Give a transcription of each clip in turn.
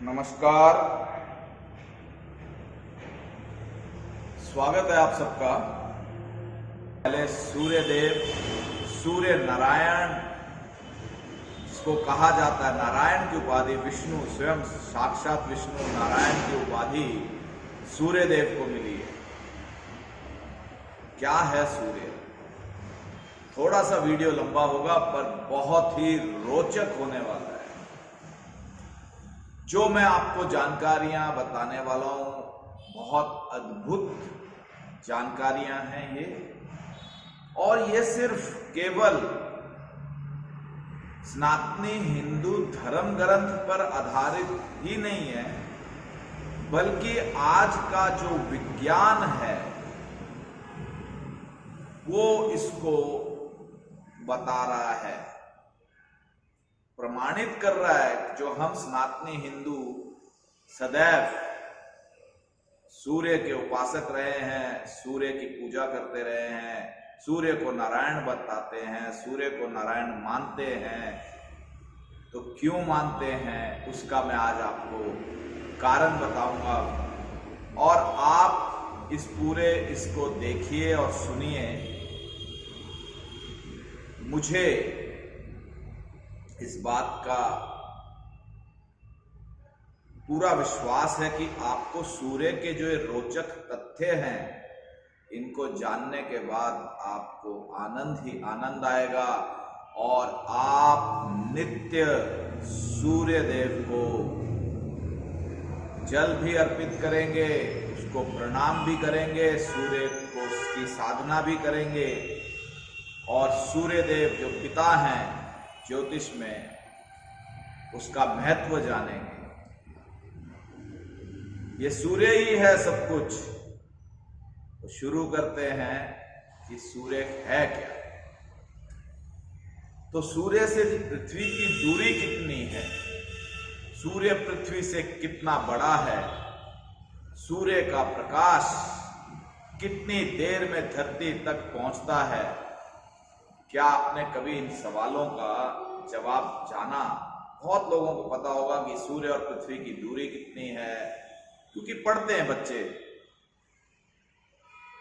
नमस्कार, स्वागत है आप सबका। पहले सूर्य देव, सूर्य नारायण जिसको कहा जाता है, नारायण की उपाधि, विष्णु स्वयं साक्षात विष्णु नारायण की उपाधि सूर्य देव को मिली है। क्या है सूर्य? थोड़ा सा वीडियो लंबा होगा पर बहुत ही रोचक होने वाला है। जो मैं आपको जानकारियां बताने वाला हूं, बहुत अद्भुत जानकारियां हैं ये, और ये सिर्फ केवल सनातनी हिंदू धर्म ग्रंथ पर आधारित ही नहीं है, बल्कि आज का जो विज्ञान है वो इसको बता रहा है, प्रमाणित कर रहा है। जो हम सनातनी हिंदू सदैव सूर्य के उपासक रहे हैं, सूर्य की पूजा करते रहे हैं, सूर्य को नारायण बताते हैं, सूर्य को नारायण मानते हैं, तो क्यों मानते हैं उसका मैं आज आपको कारण बताऊंगा। और आप इसको देखिए और सुनिए। मुझे इस बात का पूरा विश्वास है कि आपको सूर्य के जो रोचक तथ्य हैं, इनको जानने के बाद आपको आनंद ही आनंद आएगा और आप नित्य सूर्य देव को जल भी अर्पित करेंगे, उसको प्रणाम भी करेंगे, सूर्य को उसकी साधना भी करेंगे, और सूर्य देव जो पिता हैं ज्योतिष में, उसका महत्व जानेंगे। ये सूर्य ही है सब कुछ। तो शुरू करते हैं कि सूर्य है क्या। तो सूर्य से पृथ्वी की दूरी कितनी है, सूर्य पृथ्वी से कितना बड़ा है, सूर्य का प्रकाश कितनी देर में धरती तक पहुंचता है, क्या आपने कभी इन सवालों का जवाब जाना? बहुत लोगों को पता होगा कि सूर्य और पृथ्वी की दूरी कितनी है, क्योंकि पढ़ते हैं बच्चे।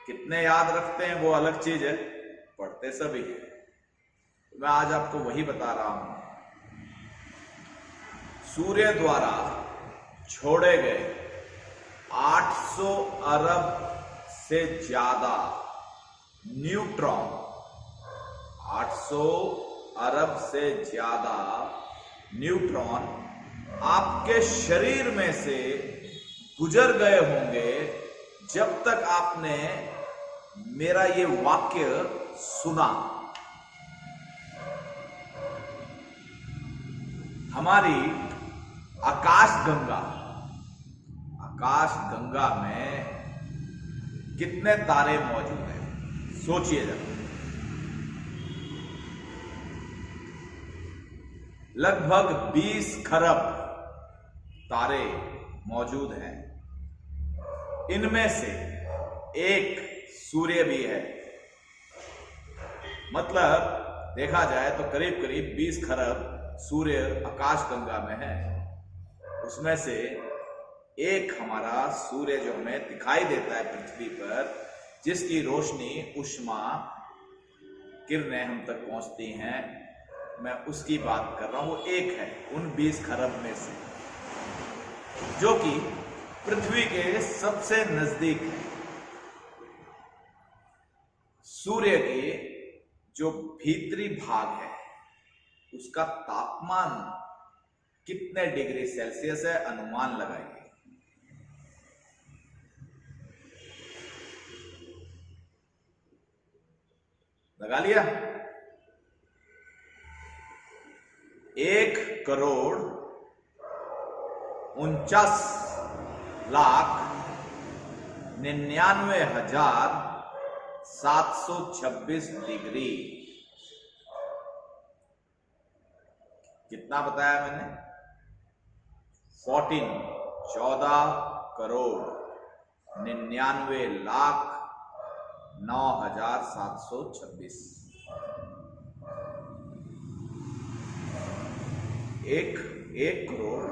कितने याद रखते हैं वो अलग चीज है, पढ़ते सभी है। तो मैं आज आपको वही बता रहा हूं। सूर्य द्वारा छोड़े गए 800 अरब से ज्यादा न्यूट्रॉन, 800 अरब से ज्यादा न्यूट्रॉन आपके शरीर में से गुजर गए होंगे जब तक आपने मेरा ये वाक्य सुना। हमारी आकाश गंगा में कितने तारे मौजूद हैं, सोचिए जरा। लगभग 20 खरब तारे मौजूद हैं। इनमें से एक सूर्य भी है। मतलब देखा जाए तो करीब करीब 20 खरब सूर्य आकाश गंगा में है। उसमें से एक हमारा सूर्य जो हमें दिखाई देता है पृथ्वी पर, जिसकी रोशनी, ऊष्मा, किरणें हम तक पहुंचती हैं, मैं उसकी बात कर रहा हूं। वो एक है उन 20 खरब में से, जो कि पृथ्वी के सबसे नजदीक है। सूर्य के जो भीतरी भाग है उसका तापमान कितने डिग्री सेल्सियस है, अनुमान लगाइए। लगा लिया? 1,49,99,726 डिग्री। कितना बताया मैंने? 14,99,99,9,726। एक करोड़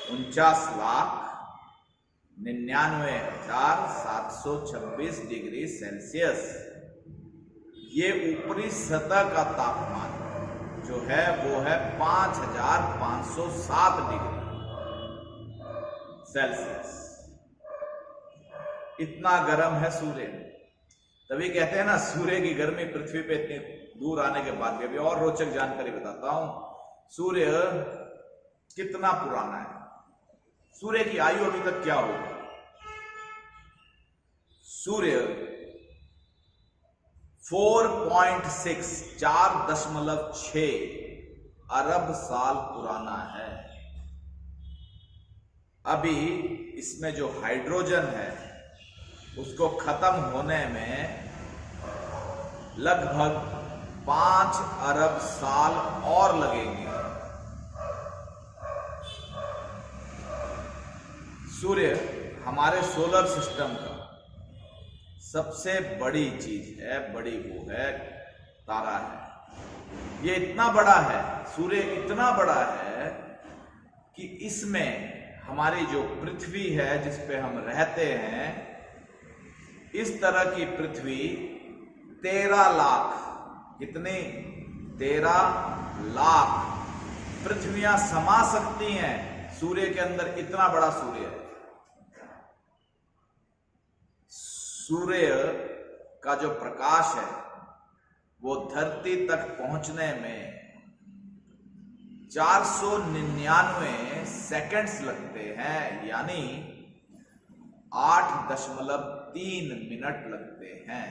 49,99,726 डिग्री सेल्सियस। ये ऊपरी सतह का तापमान जो है वो है 5,507 डिग्री सेल्सियस। इतना गर्म है सूर्य। तभी कहते हैं ना, सूर्य की गर्मी पृथ्वी पे इतनी दूर आने के बाद भी। अभी और रोचक जानकारी बताता हूं, सूर्य कितना पुराना है, सूर्य की आयु अभी तक क्या होगी। सूर्य 4.6 अरब साल पुराना है। अभी इसमें जो हाइड्रोजन है उसको खत्म होने में लगभग 5 अरब साल और लगेंगे। सूर्य हमारे सोलर सिस्टम का सबसे बड़ी चीज है, बड़ी वो है तारा है। ये इतना बड़ा है, सूर्य इतना बड़ा है कि इसमें हमारी जो पृथ्वी है जिस पे हम रहते हैं, इस तरह की पृथ्वी 13 लाख, कितनी 13 लाख पृथ्वियां समा सकती हैं सूर्य के अंदर। इतना बड़ा सूर्य है। सूर्य का जो प्रकाश है वो धरती तक पहुंचने में 499 सेकंड्स लगते हैं, यानी 8.3 मिनट लगते हैं।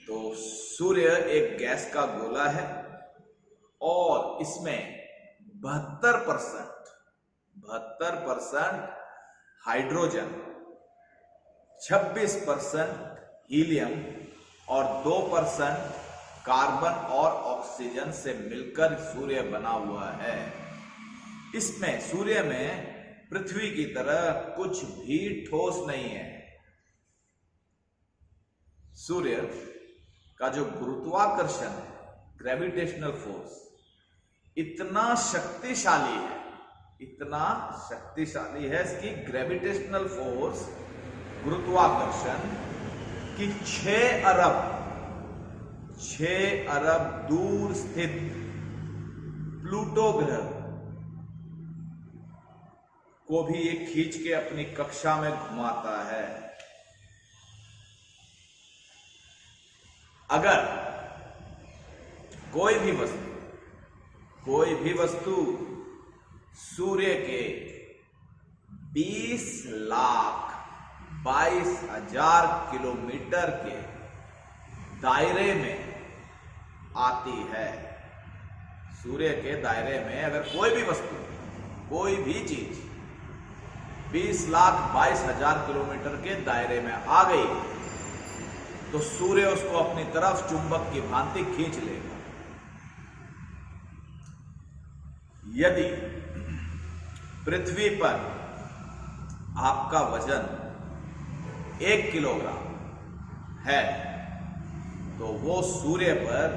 तो सूर्य एक गैस का गोला है और इसमें 72% हाइड्रोजन, 26% हीलियम और 2% कार्बन और ऑक्सीजन से मिलकर सूर्य बना हुआ है। इसमें सूर्य में पृथ्वी की तरह कुछ भी ठोस नहीं है। सूर्य का जो गुरुत्वाकर्षण है, ग्रेविटेशनल फोर्स, इतना शक्तिशाली है, इतना शक्तिशाली है इसकी ग्रेविटेशनल फोर्स, गुरुत्वाकर्षण, कि 6 अरब दूर स्थित प्लूटो ग्रह को भी ये खींच के अपनी कक्षा में घुमाता है। अगर कोई भी वस्तु सूर्य के 20,22,000 किलोमीटर के दायरे में आती है, सूर्य के दायरे में अगर कोई भी वस्तु, कोई भी चीज 20,22,000 किलोमीटर के दायरे में आ गई तो सूर्य उसको अपनी तरफ चुंबक की भांति खींच लेगा। यदि पृथ्वी पर आपका वजन 1 किलोग्राम है तो वो सूर्य पर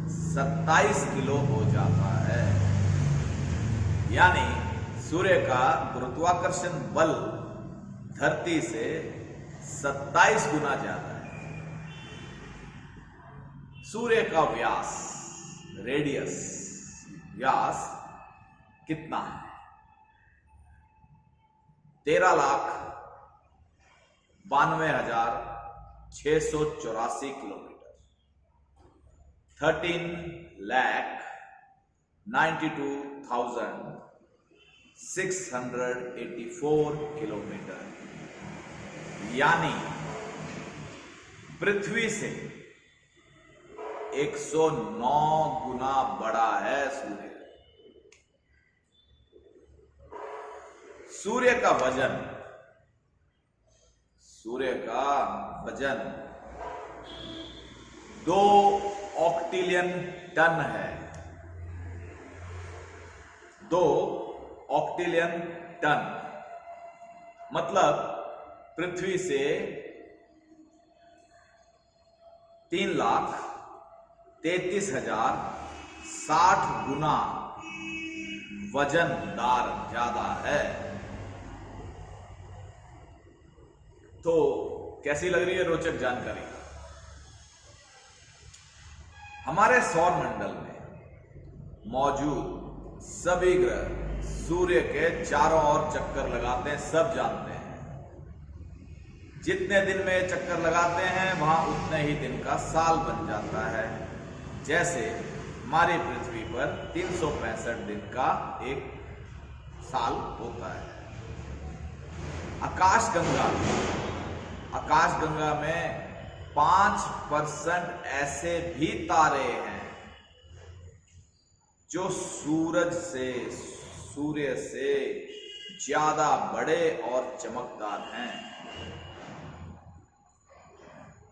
27 किलो हो जाता है। यानी सूर्य का गुरुत्वाकर्षण बल धरती से 27 गुना ज्यादा है। सूर्य का व्यास, रेडियस, व्यास कितना है? 13,92,684 किलोमीटर, 13,92,684 किलोमीटर। यानी पृथ्वी से 109 गुना बड़ा है सूर्य। सूर्य का वजन 2 ऑक्टिलियन टन है। 2 ऑक्टिलियन टन मतलब पृथ्वी से 3,33,060 गुना वजनदार ज्यादा है। तो कैसी लग रही है रोचक जानकारी? हमारे सौर मंडल में मौजूद सभी ग्रह सूर्य के चारों ओर चक्कर लगाते हैं, सब जानते हैं। जितने दिन में चक्कर लगाते हैं वहां उतने ही दिन का साल बन जाता है। जैसे हमारी पृथ्वी पर 365 दिन का एक साल होता है। आकाशगंगा में 5% ऐसे भी तारे हैं जो सूर्य से ज्यादा बड़े और चमकदार हैं।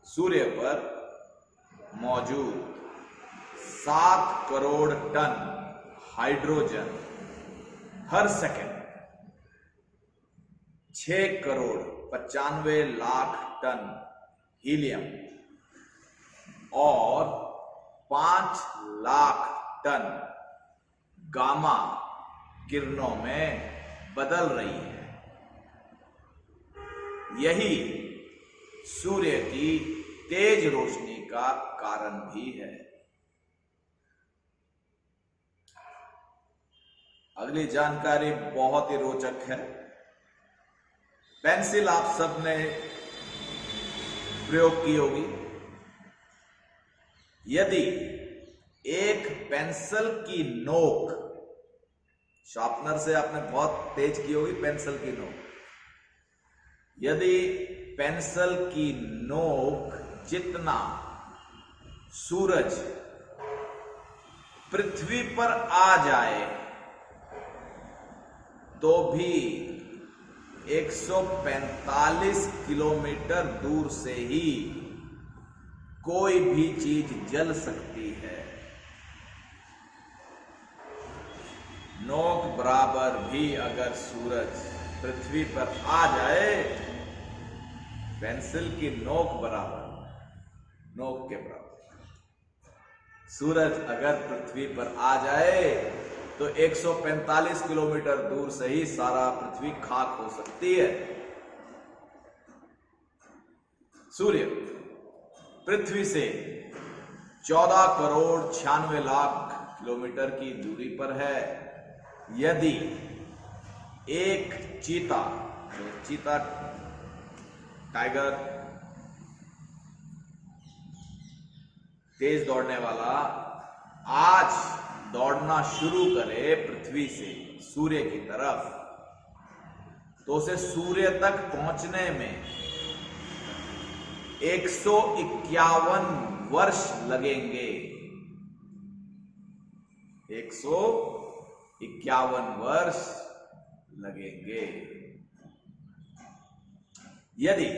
सूर्य पर मौजूद 7 करोड़ टन हाइड्रोजन हर second, 6 crore 95 lakh ton helium और 5 लाख टन गामा किरणों में बदल रही है। यही सूर्य की तेज रोशनी का कारण भी है। अगली जानकारी बहुत ही रोचक है। पेंसिल आप सबने प्रयोग की होगी। यदि एक पेंसिल की नोक, शार्पनर से आपने बहुत तेज की होगी पेंसिल की नोक, यदि पेंसिल की नोक जितना सूरज पृथ्वी पर आ जाए तो भी 145 किलोमीटर दूर से ही कोई भी चीज जल सकती है। नोक बराबर भी अगर सूरज पृथ्वी पर आ जाए, पेंसिल की नोक बराबर, नोक के बराबर सूरज अगर पृथ्वी पर आ जाए तो 145 किलोमीटर दूर से ही सारा पृथ्वी खाक हो सकती है। सूर्य पृथ्वी से 14 करोड़ 96 लाख किलोमीटर की दूरी पर है। यदि एक चीता टाइगर, तेज दौड़ने वाला, आज दौड़ना शुरू करे पृथ्वी से सूर्य की तरफ, तो उसे सूर्य तक पहुंचने में 151 वर्ष लगेंगे। 151 वर्ष लगेंगे। यदि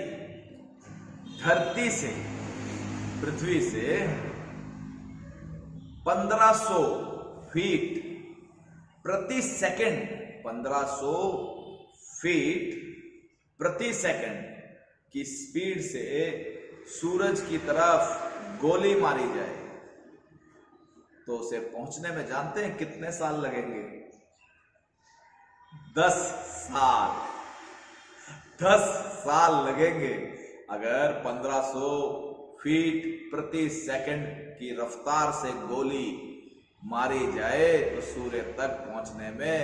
धरती से, पृथ्वी से 1500 फीट प्रति सेकंड, 1500 फीट प्रति सेकंड की स्पीड से सूरज की तरफ गोली मारी जाए तो उसे पहुंचने में जानते हैं कितने साल लगेंगे? 10 साल। 10 साल लगेंगे। अगर 1500 फीट प्रति सेकंड की रफ्तार से गोली मारी जाए तो सूर्य तक पहुंचने में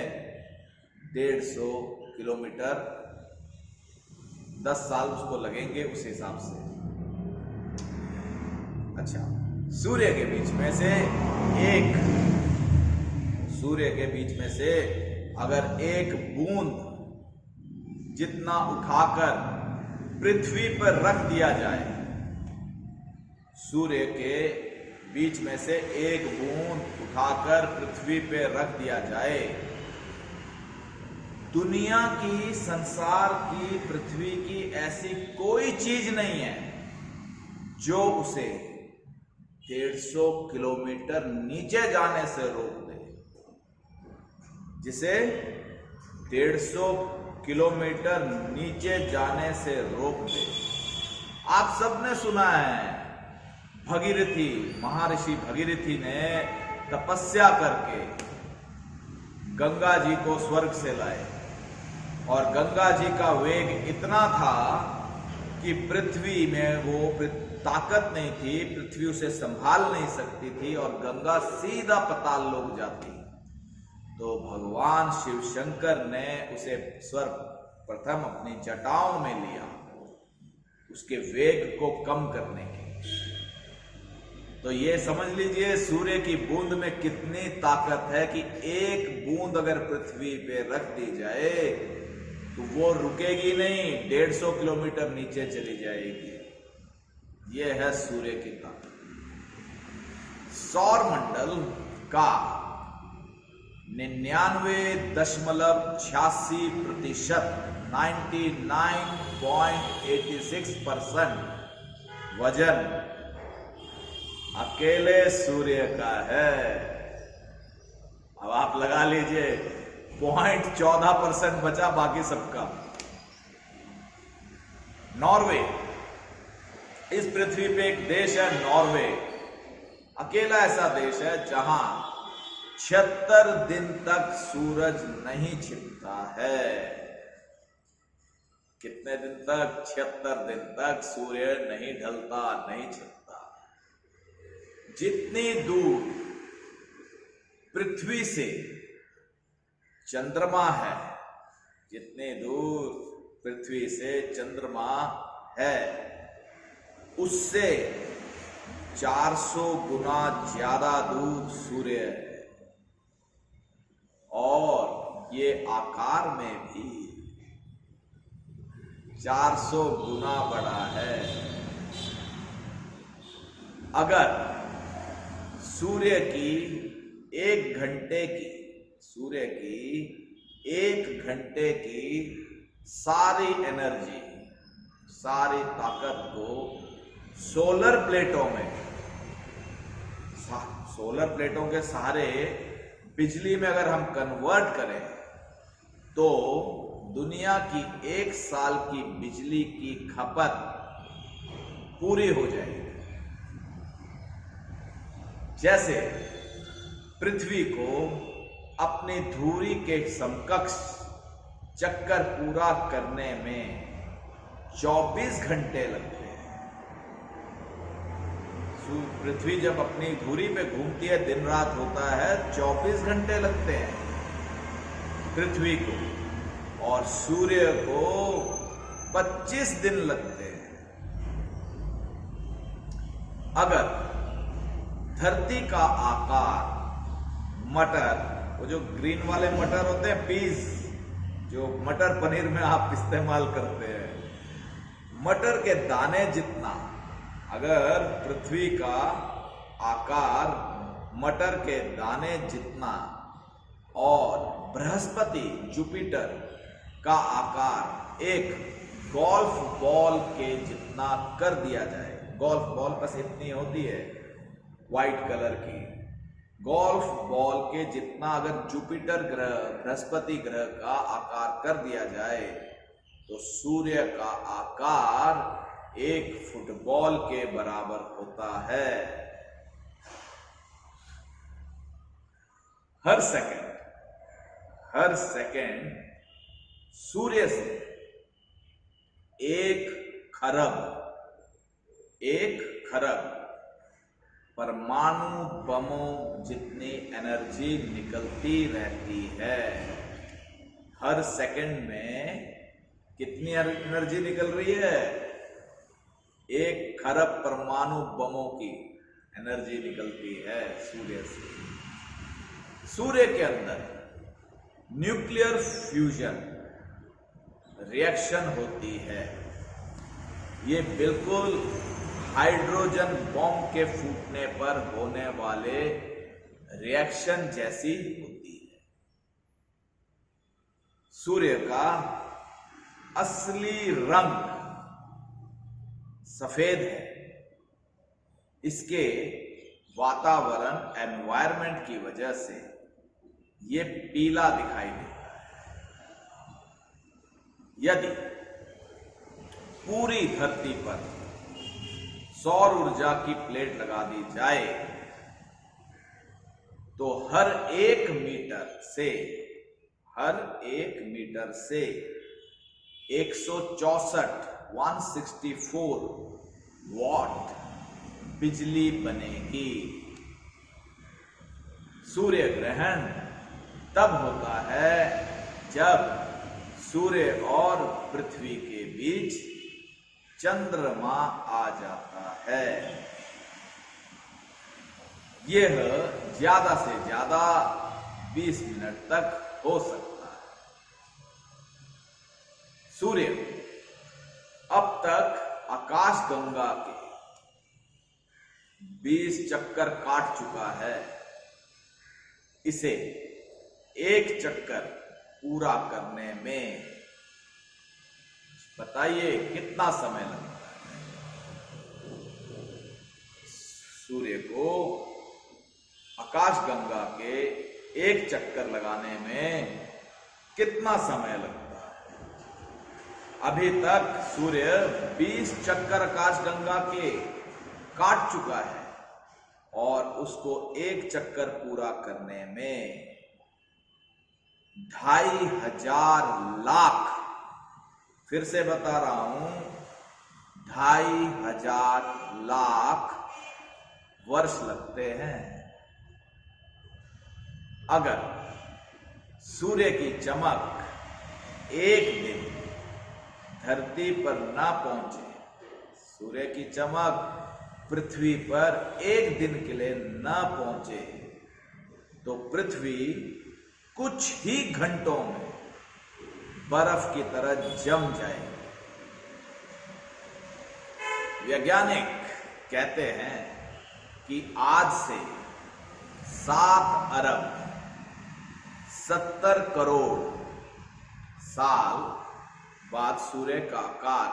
150 किलोमीटर, 10 साल उसको लगेंगे उस हिसाब से। अच्छा, सूर्य के बीच में से अगर एक बूंद जितना उठाकर पृथ्वी पर रख दिया जाए, सूर्य के बीच में से एक बूंद उठाकर पृथ्वी पे रख दिया जाए, दुनिया की, संसार की, पृथ्वी की ऐसी कोई चीज नहीं है जो उसे 150 किलोमीटर नीचे जाने से रोक दे। जिसे 150 किलोमीटर नीचे जाने से रोक दे। आप सबने सुना है, महर्षि भगीरथी ने तपस्या करके गंगा जी को स्वर्ग से लाए और गंगा जी का वेग इतना था कि पृथ्वी में वो ताकत नहीं थी, पृथ्वी उसे संभाल नहीं सकती थी और गंगा सीधा पाताल लोक जाती। तो भगवान शिव शंकर ने उसे सर्वप्रथम अपनी जटाओं में लिया उसके वेग को कम करने के। तो ये समझ लीजिए सूर्य की बूंद में कितनी ताकत है कि एक बूंद अगर पृथ्वी पे रख दी जाए तो वो रुकेगी नहीं, 150 किलोमीटर नीचे चली जाएगी। ये है सूर्य की ताकत। सौर मंडल का 99.86% 99.86% वजन अकेले सूर्य का है। अब आप लगा लीजिए 0.14% बचा बाकी सबका। नॉर्वे, इस पृथ्वी पे एक देश है नॉर्वे, अकेला ऐसा देश है जहां 76 दिन तक सूरज नहीं छिपता है। कितने दिन तक? 76 दिन तक सूर्य नहीं ढलता, नहीं छिपता। जितनी दूर पृथ्वी से चंद्रमा है, जितनी दूर पृथ्वी से चंद्रमा है उससे 400 गुना ज्यादा दूर सूर्य है और ये आकार में भी 400 गुना बड़ा है। अगर सूर्य की 1 घंटे की सारी एनर्जी, सारी ताकत को सोलर प्लेटों के सहारे बिजली में अगर हम कन्वर्ट करें तो दुनिया की 1 साल की बिजली की खपत पूरी हो जाएगी। जैसे पृथ्वी को अपनी धुरी के समकक्ष चक्कर पूरा करने में 24 घंटे लगते हैं। पृथ्वी जब अपनी धुरी पे घूमती है, दिन रात होता है, 24 घंटे लगते हैं पृथ्वी को, और सूर्य को 25 दिन लगते हैं। अगर धरती का आकार मटर, वो जो ग्रीन वाले मटर होते हैं, पीस, जो मटर पनीर में आप इस्तेमाल करते हैं, मटर के दाने जितना अगर पृथ्वी का आकार मटर के दाने जितना और बृहस्पति जुपिटर का आकार एक गोल्फ बॉल के जितना कर दिया जाए, गोल्फ बॉल बस इतनी होती है व्हाइट कलर की, गोल्फ बॉल के जितना अगर जुपिटर ग्रह, बृहस्पति ग्रह का आकार कर दिया जाए तो सूर्य का आकार 1 फुटबॉल के बराबर होता है। हर सेकंड सूर्य से 1 खरब परमाणु बमों जितनी एनर्जी निकलती रहती है। हर सेकंड में कितनी एनर्जी निकल रही है? 1 खरब परमाणु बमों की एनर्जी निकलती है सूर्य से। सूर्य के अंदर न्यूक्लियर फ्यूजन रिएक्शन होती है। ये बिल्कुल हाइड्रोजन बॉम्ब के फूटने पर होने वाले रिएक्शन जैसी होती है। सूर्य का असली रंग सफेद है। इसके वातावरण, एनवायरनमेंट की वजह से ये पीला दिखाई देता है। यदि पूरी धरती पर सौर ऊर्जा की प्लेट लगा दी जाए तो हर 1 मीटर से हर 1 मीटर से 164 वॉट बिजली बनेगी। सूर्य ग्रहण तब होता है जब सूर्य और पृथ्वी के बीच चंद्रमा आ जाता है। यह ज्यादा से ज्यादा 20 मिनट तक हो सकता है। सूर्य अब तक आकाशगंगा के 20 चक्कर काट चुका है। इसे एक चक्कर पूरा करने में बताइए कितना समय लगता है। सूर्य को आकाशगंगा के एक चक्कर लगाने में कितना समय लगता है? अभी तक सूर्य 20 चक्कर आकाशगंगा के काट चुका है और उसको एक चक्कर पूरा करने में 2,500 लाख, फिर से बता रहा हूं, 2,500 लाख वर्ष लगते हैं। अगर सूर्य की चमक एक दिन धरती पर ना पहुंचे, सूर्य की चमक पृथ्वी पर एक दिन के लिए ना पहुंचे, तो पृथ्वी कुछ ही घंटों में बर्फ की तरह जम जाएगी। वैज्ञानिक कहते हैं कि आज से 7 अरब 70 करोड़ साल बाद सूर्य का आकार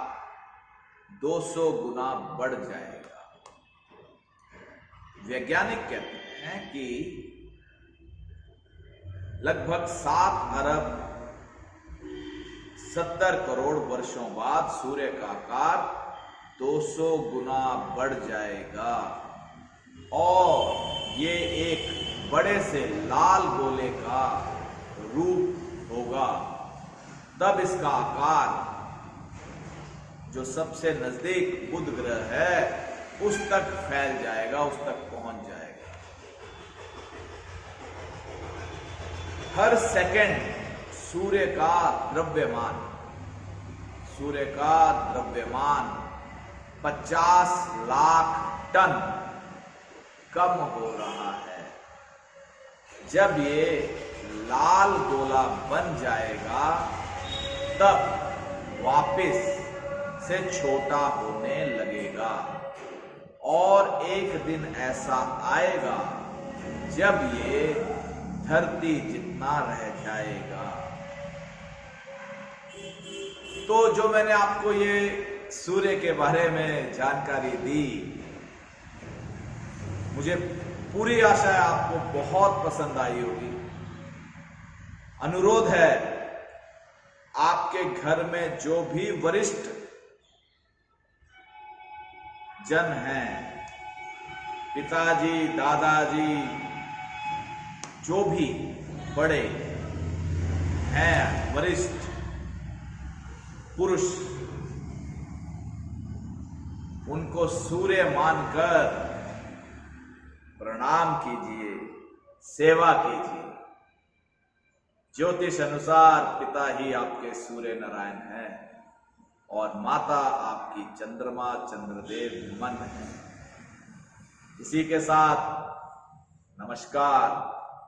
200 गुना बढ़ जाएगा। वैज्ञानिक कहते हैं कि लगभग 7 अरब 70 करोड़ वर्षों बाद सूर्य का आकार 200 गुना बढ़ जाएगा और ये एक बड़े से लाल गोले का रूप होगा। तब इसका आकार जो सबसे नजदीक बुध ग्रह है उस तक फैल जाएगा, उस तक पहुंच जाएगा। हर सेकंड सूर्य का द्रव्यमान 50 लाख टन कम हो रहा है। जब ये लाल गोला बन जाएगा तब वापस से छोटा होने लगेगा और एक दिन ऐसा आएगा जब ये धरती जितना रह जाएगा। तो जो मैंने आपको ये सूर्य के बारे में जानकारी दी, मुझे पूरी आशा है आपको बहुत पसंद आई होगी। अनुरोध है, आपके घर में जो भी वरिष्ठ जन हैं, पिताजी, दादाजी, जो भी बड़े हैं, वरिष्ठ पुरुष, उनको सूर्य मानकर प्रणाम कीजिए, सेवा कीजिए। ज्योतिष अनुसार पिता ही आपके सूर्य नारायण हैं और माता आपकी चंद्रमा चंद्रदेव मन है। इसी के साथ नमस्कार।